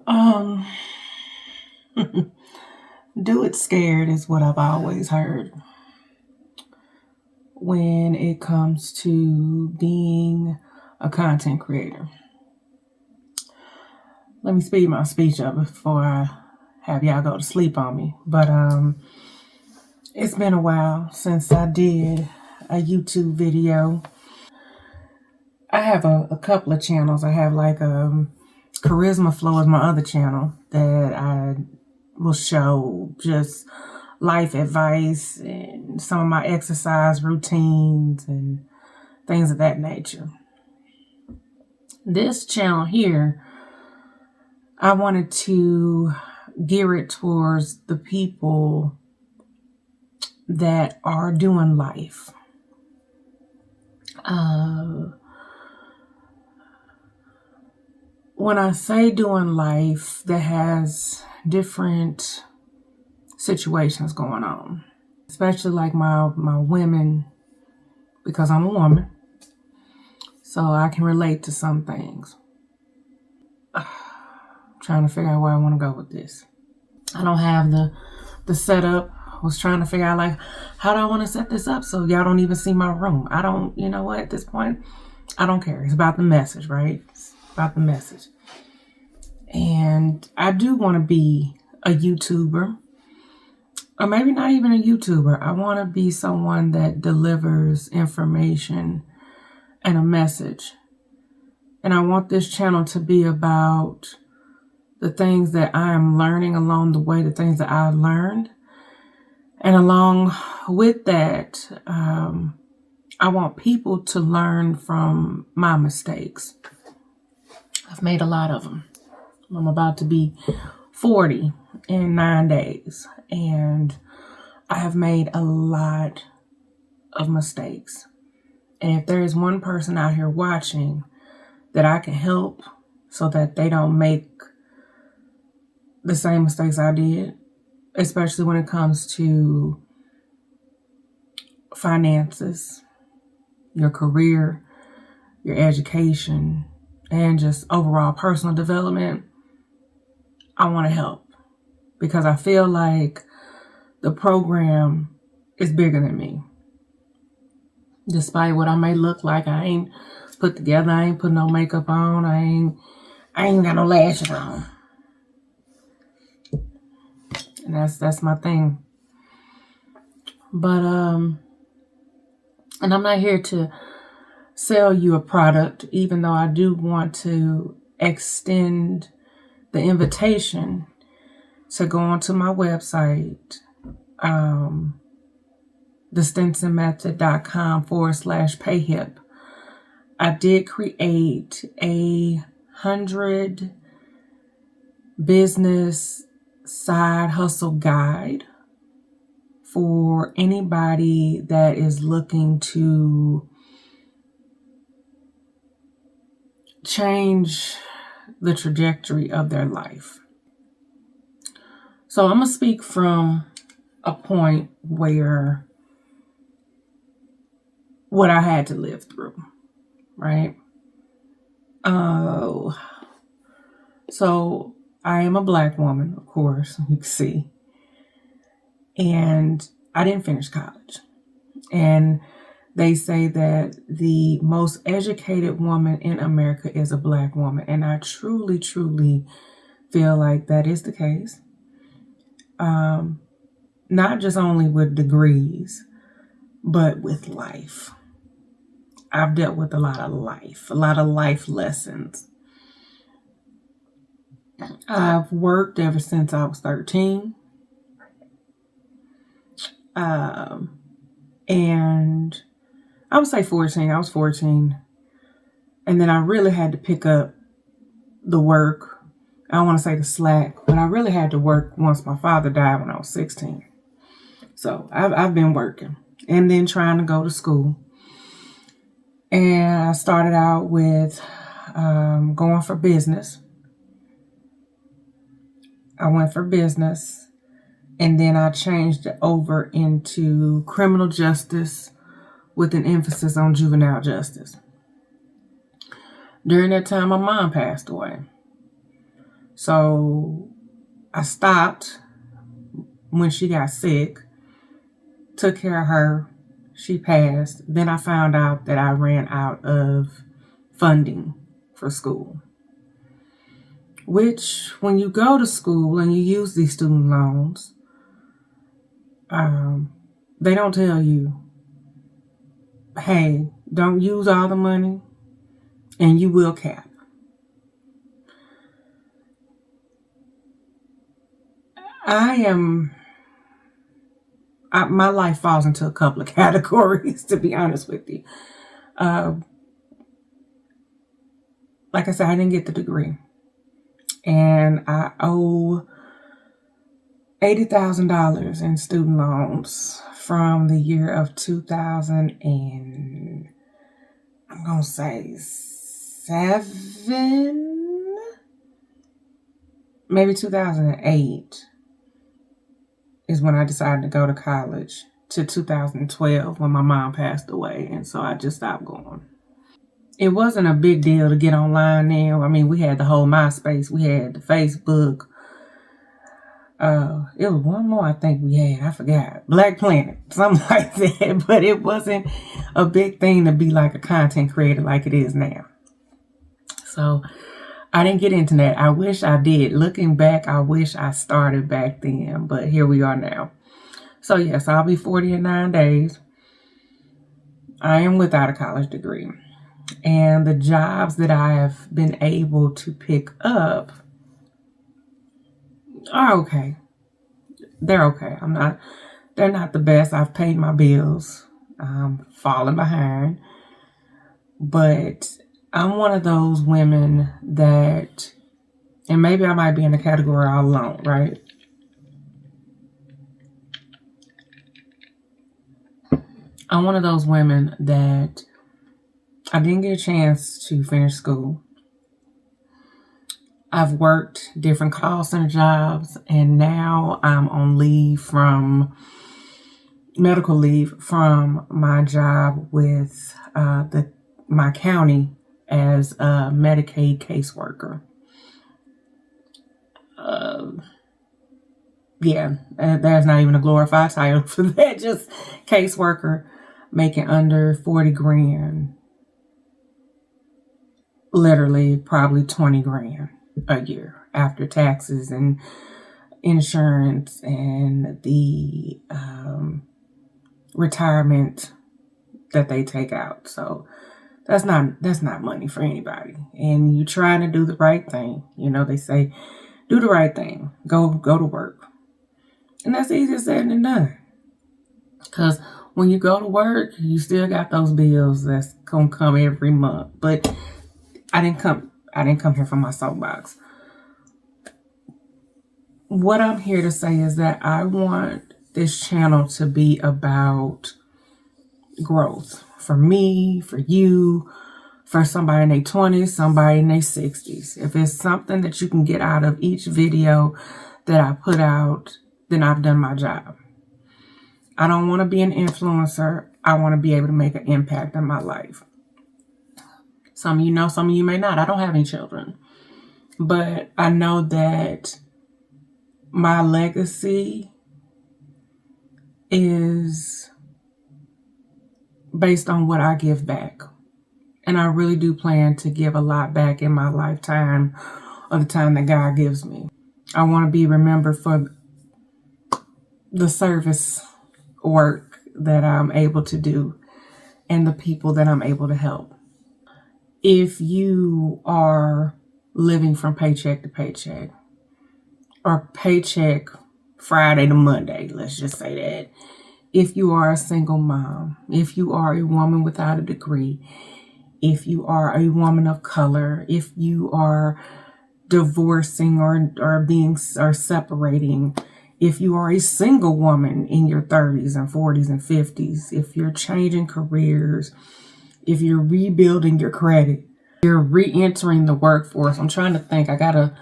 Um, do it scared is what I've always heard when it comes to being a content creator. Let me speed my speech up before I have y'all go to sleep on me. But it's been a while since I did a YouTube video. I have a couple of channels. I have like Charisma Flow is my other channel that I will show just life advice and some of my exercise routines and things of that nature. This channel here, I wanted to gear it towards the people that are doing life. When I say doing life, that has different situations going on, especially like my women, because I'm a woman, so I can relate to some things. Trying to figure out where I want to go with this. I don't have the setup. I was trying to figure out like, how do I want to set this up so y'all don't even see my room? I don't, you know what, at this point, I don't care. It's about the message, right? It's about the message. And I do want to be a YouTuber, or maybe not even a YouTuber. I want to be someone that delivers information and a message. And I want this channel to be about the things that I am learning along the way, the things that I've learned. And along with that, I want people to learn from my mistakes. I've made a lot of them. I'm about to be 40 in 9 days, and I have made a lot of mistakes. And if there is one person out here watching that I can help so that they don't make the same mistakes I did, especially when it comes to finances, your career, your education, and just overall personal development, I want to help, because I feel like the program is bigger than me. Despite what I may look like, I ain't put together, I ain't put no makeup on, I ain't got no lashes on. And that's my thing. But and I'm not here to sell you a product, even though I do want to extend the invitation to go onto my website, theStinsonMethod.com/payhip. I did create a 100 business side hustle guide for anybody that is looking to change the trajectory of their life. So I'm going to speak from a point where what I had to live through, right? So I am a Black woman, of course, you can see. And I didn't finish college. And they say that the most educated woman in America is a Black woman. And I truly, truly feel like that is the case. Not just only with degrees, but with life. I've dealt with a lot of life lessons. I've worked ever since I was 13. And I would say 14. I was 14. And then I really had to pick up the work. I don't want to say the slack, but I really had to work once my father died when I was 16. So I've been working and then trying to go to school. And I started out with going for business. I went for business, and then I changed it over into criminal justice with an emphasis on juvenile justice. During that time, my mom passed away. So I stopped when she got sick, took care of her. She passed. Then I found out that I ran out of funding for school. Which, when you go to school and you use these student loans, they don't tell you, hey, don't use all the money and you will cap. My life falls into a couple of categories, to be honest with you. Like I said, I didn't get the degree. And I owe $80,000 in student loans from the year of 2000 and I'm going to say 7, maybe 2008 is when I decided to go to college, to 2012 when my mom passed away. And so I just stopped going. It wasn't a big deal to get online now. I mean, we had the whole MySpace. We had the Facebook. It was one more I think we had. I forgot. Black Planet. Something like that. But it wasn't a big thing to be like a content creator like it is now. So I didn't get into that. I wish I did. Looking back, I wish I started back then. But here we are now. So yes, I'll be 40 in 9 days. I am without a college degree. And the jobs that I have been able to pick up are okay. They're okay. They're not the best. I've paid my bills. I'm falling behind. But I'm one of those women that, and maybe I might be in the category all alone, right? I'm one of those women that I didn't get a chance to finish school. I've worked different call center jobs, and now I'm on medical leave from my job with my county as a Medicaid caseworker. There's not even a glorified title for that, just caseworker, making under 40 grand. Literally probably 20 grand a year after taxes and insurance and the retirement that they take out. So that's not money for anybody. And you trying to do the right thing. You know, they say, do the right thing. Go to work. And that's easier said than done. Because when you go to work, you still got those bills that's gonna come every month. But I didn't come here for my soapbox. What I'm here to say is that I want this channel to be about growth. For me, for you, for somebody in their 20s, somebody in their 60s. If it's something that you can get out of each video that I put out, then I've done my job. I don't want to be an influencer. I want to be able to make an impact in my life. Some of you know, some of you may not. I don't have any children. But I know that my legacy is based on what I give back. And I really do plan to give a lot back in my lifetime, or the time that God gives me. I want to be remembered for the service work that I'm able to do and the people that I'm able to help. If you are living from paycheck to paycheck, or paycheck Friday to Monday, let's just say that. If you are a single mom, if you are a woman without a degree, if you are a woman of color, if you are divorcing or separating, if you are a single woman in your 30s and 40s and 50s, if you're changing careers, if you're rebuilding your credit, you're re-entering the workforce. I'm trying to think. I got a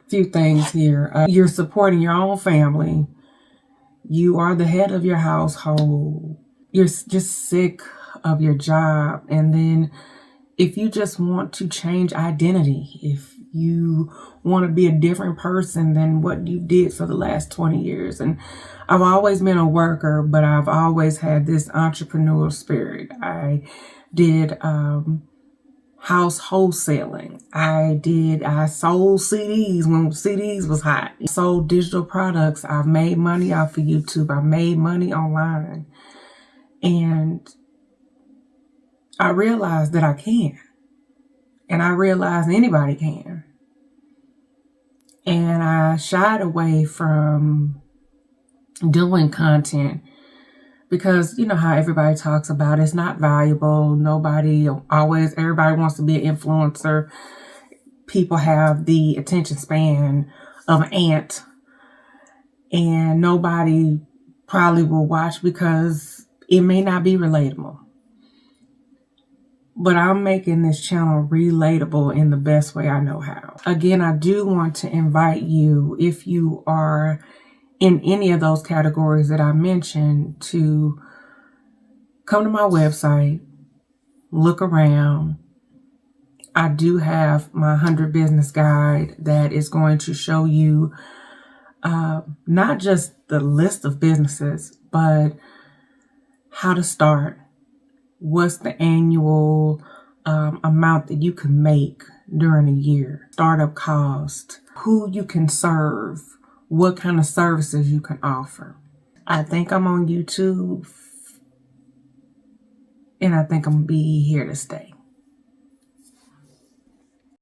few things here. You're supporting your own family. You are the head of your household. You're just sick of your job. And then if you just want to change identity, if You want to be a different person than what you did for the last 20 years. And I've always been a worker, but I've always had this entrepreneurial spirit. I did house wholesaling. I sold CDs when CDs was hot. I sold digital products. I've made money off of YouTube. I made money online. And I realized that I can. And I realized anybody can. And I shied away from doing content because you know how everybody talks about it's not valuable. Everybody wants to be an influencer. People have the attention span of an ant, and nobody probably will watch because it may not be relatable. But I'm making this channel relatable in the best way I know how. Again, I do want to invite you, if you are in any of those categories that I mentioned, to come to my website, look around. I do have my 100 business guide that is going to show you not just the list of businesses, but how to start, what's the annual amount that you can make during a year, startup cost, who you can serve, what kind of services you can offer. I think I'm on YouTube, and I think I'm going to be here to stay.